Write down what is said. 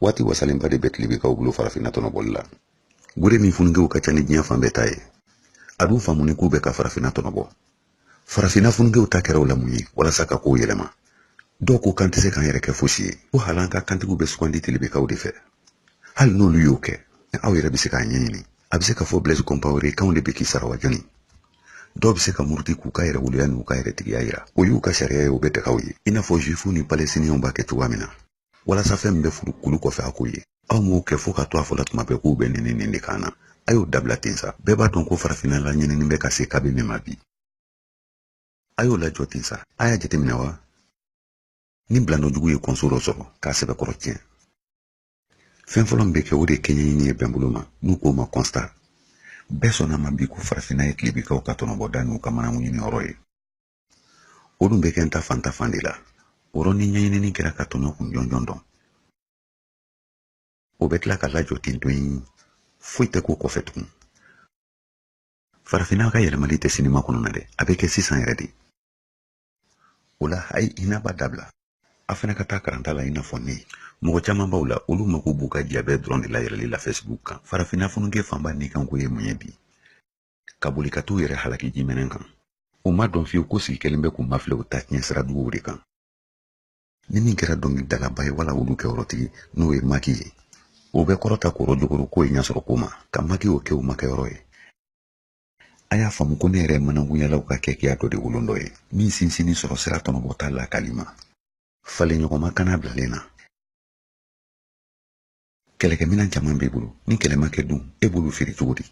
waati wasalenba de bɛ tilebikaw bolo farafinna tɔnɔbɔli la. Gure min funukew ka ca ni diɲɛ fan bɛɛ ta ye. A dun faamuni k'u bɛ ka farafinna tɔnɔbɔ. Farafinna funukew ta kɛra o la mun ye walasa ka kow yɛlɛma. Dɔw ko kan tɛ se k'an yɛrɛ kɛ fosi ye. Ko halan ka kantigiw bɛ sugandi tilebikaw de fɛ. Hali n'olu y'o kɛ, aw yɛrɛ bɛ se k'a ɲɛɲini. A bɛ se ka fɔ Blaise Compaoré kanw de bɛ k'i sara wa jɔnni? Dɔw bɛ se ka muruti k'u ka yɛrɛ woloya n'u ka yɛrɛ tigiya yira. O y'u ka sariya ye o bɛ dagaw ye. I n'a fɔ juifu ni palestiniens b'a kɛ cogoya min na. Walasa fɛn min bɛ furu kulu kɔfɛ a k'o ye. Aw m'o kɛ fo ka to a fɔla tuma bɛɛ k'u bɛ nin de kan na. A y'o dabila ten sa. Bɛɛ b'a dɔn ko farafinna la ɲinini bɛ ka se kabi min ma bi. A y'o lajɔ ten sa. A y'a jateminɛ wa? Ni bilandɔjugu ye kɔnso dɔ sɔrɔ k'a sɛbɛkɔrɔ tiɲɛ. Fɛn fɔlɔ min bɛ kɛ o de ye kɛɲɛɲini ye bɛn bolo ma n'u k'o ma constat. Bɛɛ sɔnna ma bi ko farafinna ye tilebikaw ka tɔnɔbɔda n'u ka manamu ɲini yɔrɔ ye. O dun bɛ kɛ n ta fan de la. O yɔrɔ ni ɲɛɲinini kɛra ka tɔnɔ kun jɔnjɔn dɔn. O bɛ tila ka lajɔ ten to foyi tɛ k'o kɔfɛ tugun. Farafinna ka yɛlɛmali tɛ sinima kɔnɔ na dɛ. A bɛ kɛ sisan yɛrɛ de. O la ayi hinɛ b'a dabila. A fana ka taa karanta la i n'a fɔ ne. Mɔgɔ caman b'aw la olu mako b'u ka diabɛte dɔrɔn de la yɛlɛli la Facebook kan. Farafinna funuke fanba ni kanko ye mun ye bi? Ka boli ka t'u yɛrɛ halaki jimɛnɛ kan. O ma dɔn fiyewu ko sigi kelen bɛ k'u mafilɛ u ta tiɲɛ sira juguw de kan. Ni min kɛra dɔnkilidalaba ye wala olu kɛyɔrɔtigi n'o ye Maki ye. O bɛ kɔrɔta kɔrɔ jogoro ko ye ɲɛsɔrɔ ko ma ka Maki o kɛ o makɛyɔrɔ ye. A y'a faamu ko ne yɛrɛ managunyalaw ka kɛkɛya dɔ de wolon dɔ ye min sinsinni sɔrɔ sira tɔnɔbɔta lakali ma. Falen ɲɔgɔnma kana bilalen na. Kɛlɛkɛminɛn caman b'i bolo ni kɛlɛ ma kɛ dun e b'olu feere cogo di?